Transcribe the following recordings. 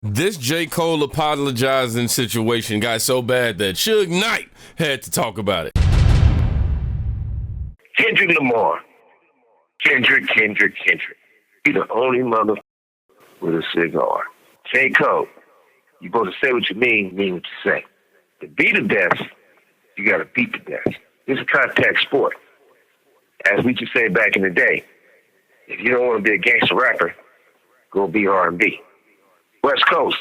This J. Cole apologizing situation got so bad that Shug Knight had to talk about it. Kendrick Lamar. Kendrick. He the only mother with a cigar. J. Cole. You supposed to say what you mean what you say. To be the best, you gotta beat the best. It's a contact sport. As we used to say back in the day, if you don't want to be a gangster rapper, go be R&B. West Coast,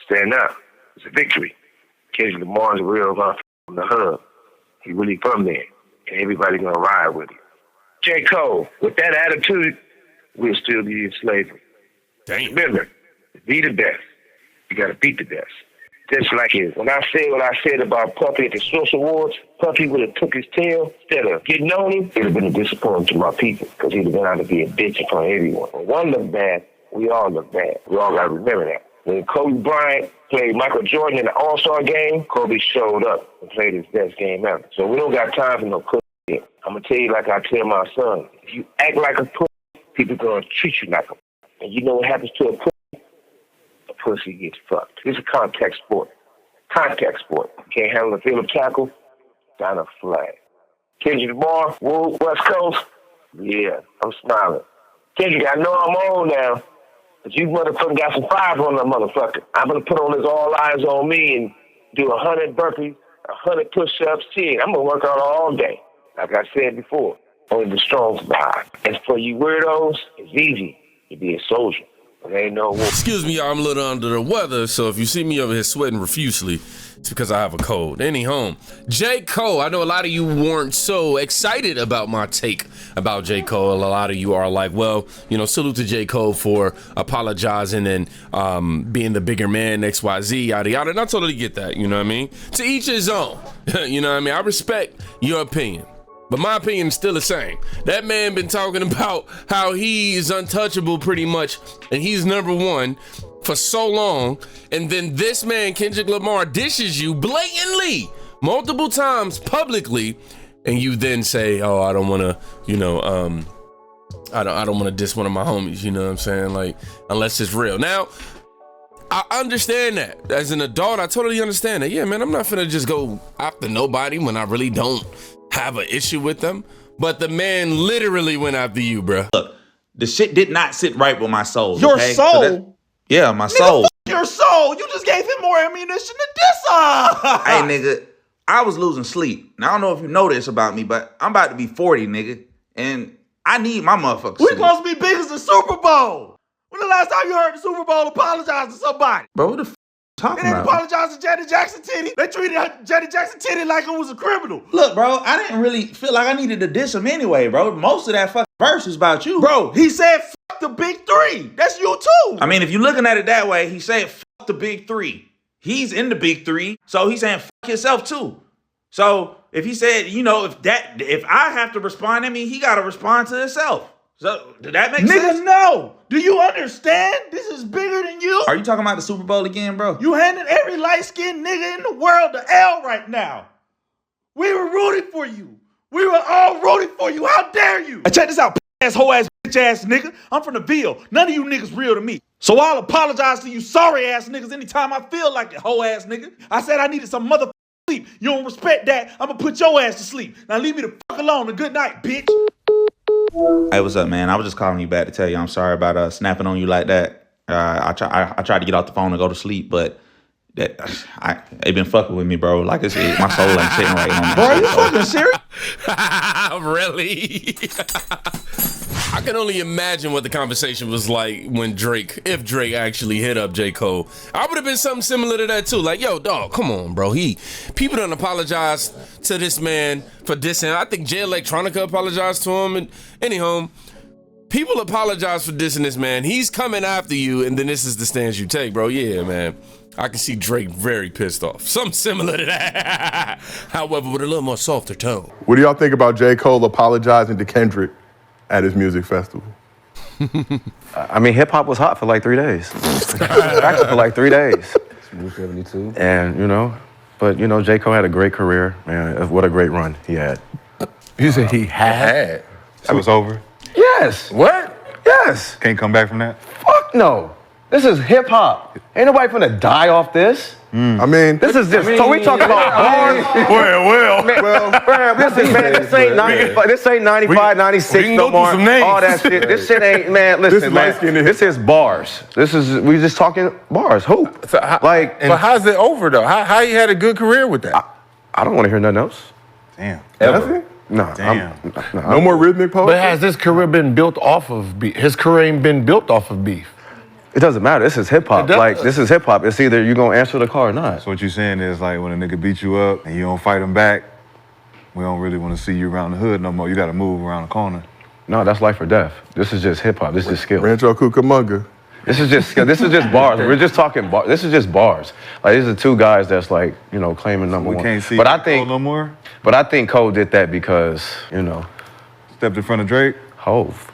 stand up. It's a victory. Kendrick Lamar's a real from the hub. He really from there. And everybody gonna ride with him. J. Cole, with that attitude, we'll still be in slavery. Damn. Remember, to be the best, you gotta beat the best. Just like it. When I said what I said about Puffy at the Source Awards, Puffy would have took his tail instead of getting on him. It would have been a disappointment to my people because he'd have been out to be a bitch in front of everyone. When one looked bad, we all look bad. We all gotta remember that. When Kobe Bryant played Michael Jordan in the All-Star game, Kobe showed up and played his best game ever. So we don't got time for no pussy. I'm gonna tell you like I tell my son, if you act like a pussy, people gonna treat you like a pussy. And you know what happens to a pussy? A pussy gets fucked. It's a contact sport. Contact sport. You can't handle the field of tackle, down a flag. Kendrick Lamar, Woo, West Coast, yeah, I'm smiling. Kendrick, I know I'm old now, but you motherfucker got some fire on that motherfucker. I'm going to put all this all eyes on me and do 100 burpees, 100 push-ups. Shit, I'm going to work out all day. Like I said before, only the strong survive. And for you weirdos, it's easy to be a soldier. But ain't no war. Excuse me, y'all, I'm a little under the weather, so if you see me over here sweating profusely, it's because I have a cold. Anyhow, J. Cole, I know a lot of you weren't so excited about my take about J. Cole. A lot of you are like, well, you know, salute to J. Cole for apologizing and being the bigger man, XYZ, yada, yada. And I totally get that, you know what I mean? To each his own, you know what I mean? I respect your opinion. But my opinion is still the same. That man been talking about how he is untouchable pretty much, and he's number one for so long, and then this man, Kendrick Lamar, dishes you blatantly multiple times publicly, and you then say, oh, I don't want to, you know, I don't want to diss one of my homies, you know what I'm saying? Like, unless it's real. Now, I understand that. As an adult, I totally understand that. Yeah, man, I'm not finna just go after nobody when I really don't have an issue with them. But the man literally went after you, bro. Look, the shit did not sit right with my soul. Your okay? soul? So yeah, my soul. Fuck your soul. You just gave him more ammunition to diss on. Hey, nigga, I was losing sleep. Now, I don't know if you know this about me, but I'm about to be 40, nigga. And I need my motherfucking We sleep. supposed to be big as the Super Bowl. When the last time you heard the Super Bowl apologize to somebody? Bro, what the f*** They talking didn't about? apologize to Janet Jackson Titty. They treated Janet Jackson Titty like it was a criminal. Look, bro, I didn't really feel like I needed to diss him anyway, bro. Most of that fucking verse is about you. Bro, he said fuck the big three. That's you too. I mean, if you're looking at it that way, he said fuck the big three. He's in the big three, so he's saying fuck yourself too. So if he said, you know, if I have to respond, I mean, he got to respond to himself. So did that make sense? Nigga, no. Do you understand? This is bigger than you. Are you talking about the Super Bowl again, bro? You handing every light-skinned nigga in the world the L right now. We were rooting for you. We were all rooting for you. How dare you? Check this out, ass hoe ass bitch ass nigga. I'm from the Ville. None of you niggas real to me. So I'll apologize to you sorry ass niggas anytime I feel like it, hoe ass nigga. I said I needed some motherfucking sleep. You don't respect that, I'm gonna put your ass to sleep. Now leave me the fuck alone and good night, bitch. Hey, what's up, man? I was just calling you back to tell you I'm sorry about snapping on you like that. I tried to get off the phone and go to sleep, but it been fucking with me, bro. Like my soul ain't sitting right on me. Bro, are you fucking serious? Really? I can only imagine what the conversation was like when if Drake actually hit up J. Cole. I would have been something similar to that too. Like, yo, dog, come on, bro. People don't apologize to this man for dissing. I think Jay Electronica apologized to him. And anyhow, people apologize for dissing this man. He's coming after you, and then this is the stance you take, bro. Yeah, man. I can see Drake very pissed off. Something similar to that. However, with a little more softer tone. What do y'all think about J. Cole apologizing to Kendrick at his music festival? I mean, hip hop was hot for like 3 days. Actually, for like 3 days. Smooth 72. And, but, J. Cole had a great career, man. What a great run he had. You said he had? So it's over? Yes. What? Yes. Can't come back from that? Fuck no. This is hip hop. Ain't nobody finna die off this. I mean, This is just. So we talking about bars. This ain't 95. This ain't 95, 96 no more. All that shit. This shit ain't, man. Listen, man. This is bars. We just talking bars. Who? So but how's it over though? How you had a good career with that? I don't want to hear nothing else. Damn. Ever? No. Damn. No more rhythmic poetry? But has his career been built off of beef? His career ain't been built off of beef. It doesn't matter. This is hip hop. Like, this is hip hop. It's either you gonna answer the call or not. So what you saying is like when a nigga beat you up and you don't fight him back, we don't really want to see you around the hood no more. You got to move around the corner. No, that's life or death. This is just hip hop. This is skill. Rancho Cucamonga. This is just bars. We're just talking bars. This is just bars. Like, these are two guys that's like, claiming number one. We can't see but I think, Cole no more? But I think Cole did that because, Stepped in front of Drake? Hove.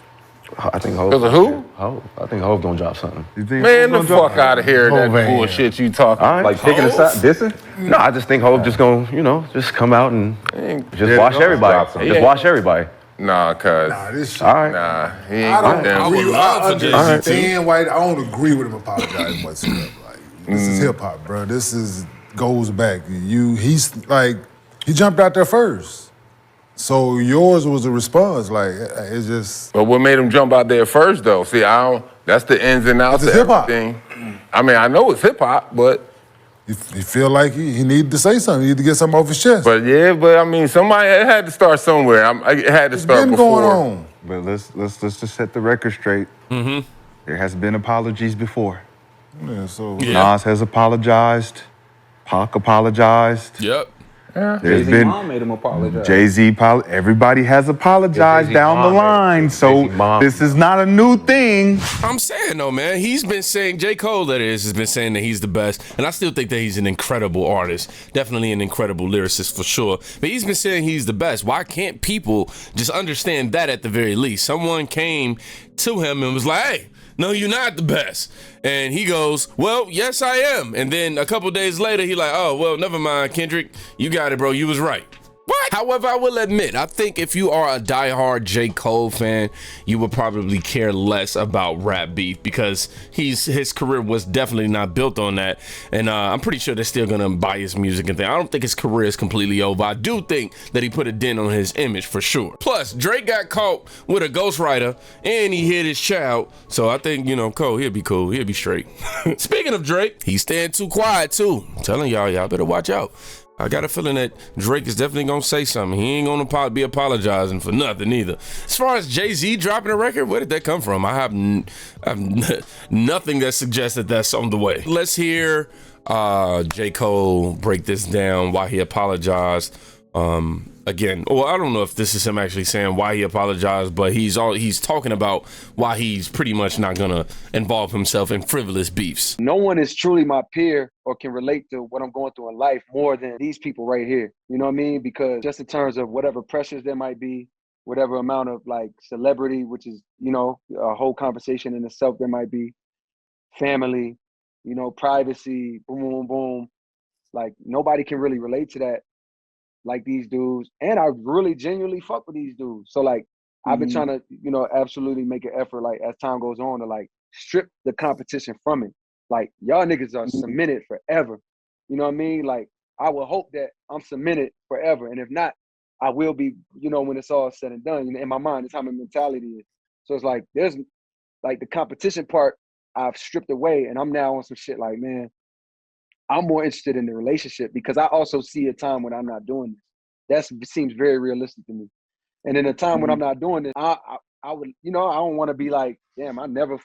I think Hove. Because of who? Hove. I think Hove gonna drop something. You think Man, Hov the gonna drop fuck out of here, that bullshit you talking. All right. Like taking a shot, dissing? No, I just think Hove just gonna, just come out and just wash everybody. Just wash everybody. Nah, cuz. Nah, this shit. All right. Nah, he ain't I don't got that. agree. love I for Jay-Z, understand why I don't agree with him apologizing whatsoever. Like, this is hip hop, bro. This goes back. He's like, he jumped out there first. So yours was a response. Like, it's just. But what made him jump out there first, though? See, that's the ins and outs of hip-hop. everything. I mean, I know it's hip hop, but. You feel like he needed to say something. He needed to get something off his chest. But I mean, somebody it had to start somewhere. It had to start been before. going on. But let's just set the record straight. Mm-hmm. There has been apologies before. Yeah, so. Yeah. Nas has apologized. Pac apologized. Yep. There's been Mom made him apologize. Jay-Z, everybody has apologized Jay-Z down the mom line, so this is not a new thing. I'm saying though, man, he's been saying, J. Cole that is, has been saying that he's the best. And I still think that he's an incredible artist. Definitely an incredible lyricist for sure. But he's been saying he's the best. Why can't people just understand that at the very least? Someone came to him and was like, hey, no, you're not the best. And he goes, well, yes, I am. And then a couple days later, he like, oh, well, never mind, Kendrick. You got it, bro. You was right. What? However, I will admit, I think if you are a diehard J. Cole fan, you would probably care less about rap beef because his career was definitely not built on that. And I'm pretty sure they're still gonna buy his music and things. I don't think his career is completely over. I do think that he put a dent on his image for sure. Plus, Drake got caught with a ghostwriter and he hit his child. So I think, Cole, he'll be cool. He'll be straight. Speaking of Drake, he's staying too quiet too. I'm telling y'all better watch out. I got a feeling that Drake is definitely gonna say something. He ain't gonna be apologizing for nothing either. As far as Jay-Z dropping a record, where did that come from? I have nothing that suggests that that's on the way. Let's hear J. Cole break this down, why he apologized. Again, well, I don't know if this is him actually saying why he apologized, but he's talking about why he's pretty much not gonna involve himself in frivolous beefs. No one is truly my peer or can relate to what I'm going through in life more than these people right here. You know what I mean? Because just in terms of whatever pressures there might be, whatever amount of like celebrity, which is, a whole conversation in itself there might be, family, privacy, boom, boom, boom. Like nobody can really relate to that like these dudes. And I really genuinely fuck with these dudes. So like, I've been trying to, absolutely make an effort, like as time goes on, to like strip the competition from it. Like y'all niggas are cemented forever. You know what I mean? Like I will hope that I'm cemented forever. And if not, I will be, when it's all said and done. In my mind, that's how my mentality is. So it's like, there's like the competition part I've stripped away, and I'm now on some shit like, man, I'm more interested in the relationship because I also see a time when I'm not doing this. That seems very realistic to me. And in a time when I'm not doing this, I would, I don't want to be like, damn, we never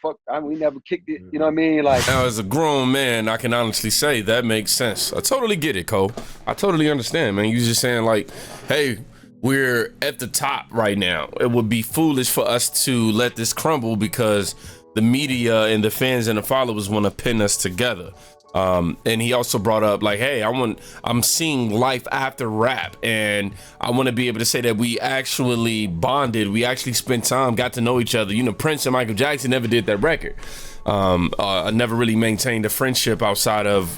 kicked it. You know what I mean? Like, now, as a grown man, I can honestly say that makes sense. I totally get it, Cole. I totally understand, man. You just saying like, hey, we're at the top right now. It would be foolish for us to let this crumble because the media and the fans and the followers want to pin us together. And he also brought up like, hey, I'm seeing life after rap, and I want to be able to say that we actually bonded, we actually spent time, got to know each other. Prince and Michael Jackson never did that record. Never really maintained a friendship outside of,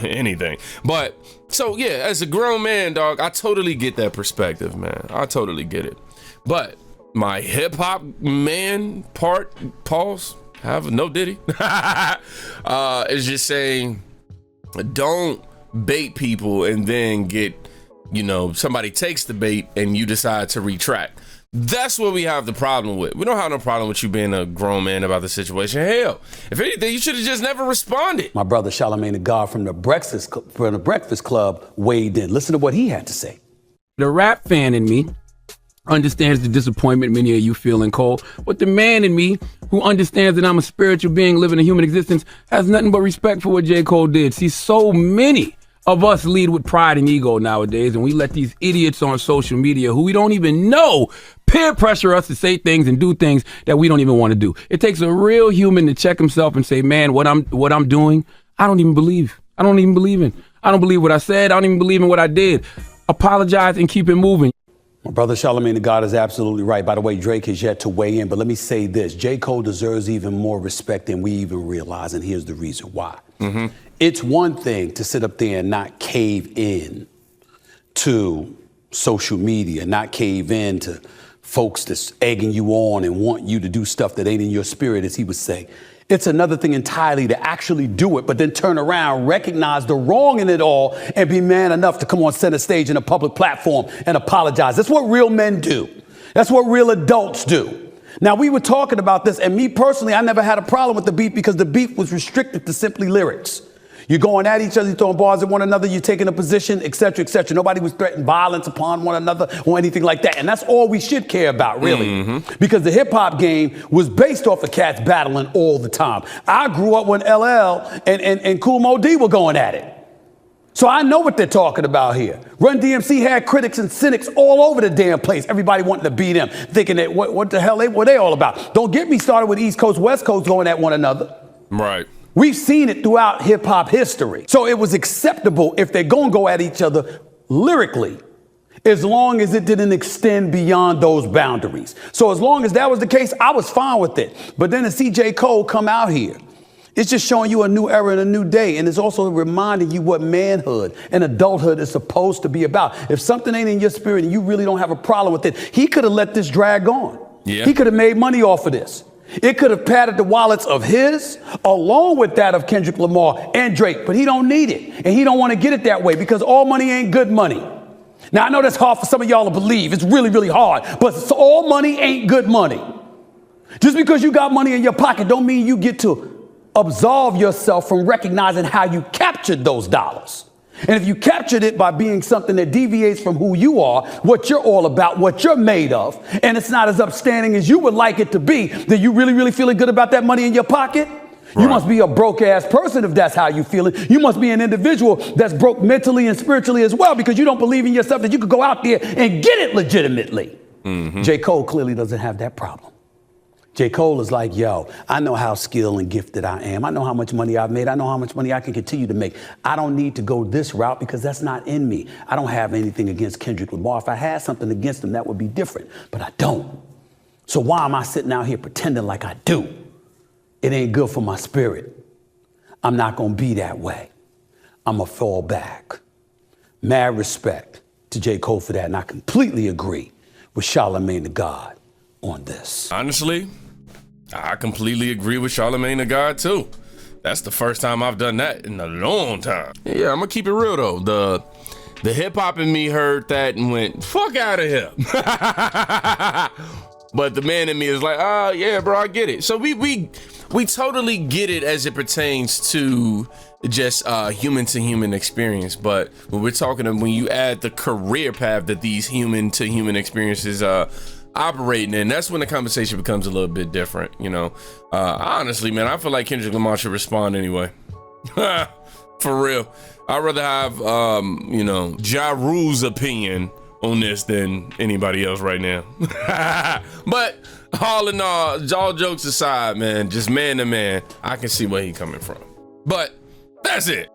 anything. But so yeah, as a grown man, dog, I totally get that perspective, man. I totally get it. But my hip hop man part, pause. No Diddy. It's just saying, don't bait people and then get, somebody takes the bait and you decide to retract. That's what we have the problem with. We don't have no problem with you being a grown man about the situation. Hell, if anything, you should have just never responded. My brother Charlamagne the God from the Breakfast Club weighed in. Listen to what he had to say. The rap fan in me understands the disappointment many of you feel in Cole, but the man in me who understands that I'm a spiritual being living a human existence has nothing but respect for what J. Cole did. See, so many of us lead with pride and ego nowadays, and we let these idiots on social media who we don't even know peer pressure us to say things and do things that we don't even want to do. It takes a real human to check himself and say, man, what I'm doing, I don't even believe. I don't even believe in. I don't believe what I said. I don't even believe in what I did. Apologize and keep it moving. My brother Charlamagne the God is absolutely right. By the way, Drake has yet to weigh in, but let me say this. J. Cole deserves even more respect than we even realize, and here's the reason why. Mm-hmm. It's one thing to sit up there and not cave in to social media, not cave in to folks that's egging you on and want you to do stuff that ain't in your spirit, as he would say. It's another thing entirely to actually do it, but then turn around, recognize the wrong in it all, and be man enough to come on center stage in a public platform and apologize. That's what real men do. That's what real adults do. Now, we were talking about this, and me personally, I never had a problem with the beef because the beef was restricted to simply lyrics. You're going at each other, you're throwing bars at one another, you're taking a position, et cetera, et cetera. Nobody was threatening violence upon one another or anything like that. And that's all we should care about, really. Mm-hmm. Because the hip hop game was based off of cats battling all the time. I grew up when LL and Kool Moe Dee were going at it. So I know what they're talking about here. Run DMC had critics and cynics all over the damn place. Everybody wanting to beat them, thinking that what the hell were they all about? Don't get me started with East Coast, West Coast going at one another. Right. We've seen it throughout hip hop history. So it was acceptable if they're going to go at each other lyrically, as long as it didn't extend beyond those boundaries. So as long as that was the case, I was fine with it. But then to see J. Cole come out here, it's just showing you a new era and a new day. And it's also reminding you what manhood and adulthood is supposed to be about. If something ain't in your spirit and you really don't have a problem with it, he could have let this drag on. Yeah. He could have made money off of this. It could have padded the wallets of his, along with that of Kendrick Lamar and Drake, but he don't need it. And he don't want to get it that way because all money ain't good money. Now, I know that's hard for some of y'all to believe. It's really, really hard, but all money ain't good money. Just because you got money in your pocket don't mean you get to absolve yourself from recognizing how you captured those dollars. And if you captured it by being something that deviates from who you are, what you're all about, what you're made of, and it's not as upstanding as you would like it to be, then you really, really feeling good about that money in your pocket? Right. You must be a broke ass person if that's how you feel it. You must be an individual that's broke mentally and spiritually as well because you don't believe in yourself that you could go out there and get it legitimately. Mm-hmm. J. Cole clearly doesn't have that problem. J. Cole is like, yo, I know how skilled and gifted I am. I know how much money I've made. I know how much money I can continue to make. I don't need to go this route because that's not in me. I don't have anything against Kendrick Lamar. If I had something against him, that would be different. But I don't. So why am I sitting out here pretending like I do? It ain't good for my spirit. I'm not going to be that way. I'm going to fall back. Mad respect to J. Cole for that. And I completely agree with Charlamagne the God on this. Honestly, I completely agree with Charlamagne the God too. That's the first time I've done that in a long time. Yeah, I'm gonna keep it real though. The hip hop in me heard that and went, fuck out of here. But the man in me is like, oh yeah, bro, I get it. So we totally get it as it pertains to just human to human experience. But when we're talking, when you add the career path that these human to human experiences operating in, that's when the conversation becomes a little bit different, you know. Honestly, man, I feel like Kendrick Lamar should respond anyway. For real. I'd rather have, Ja Rule's opinion on this than anybody else right now. But all in all jokes aside, man, just man to man, I can see where he's coming from. But that's it.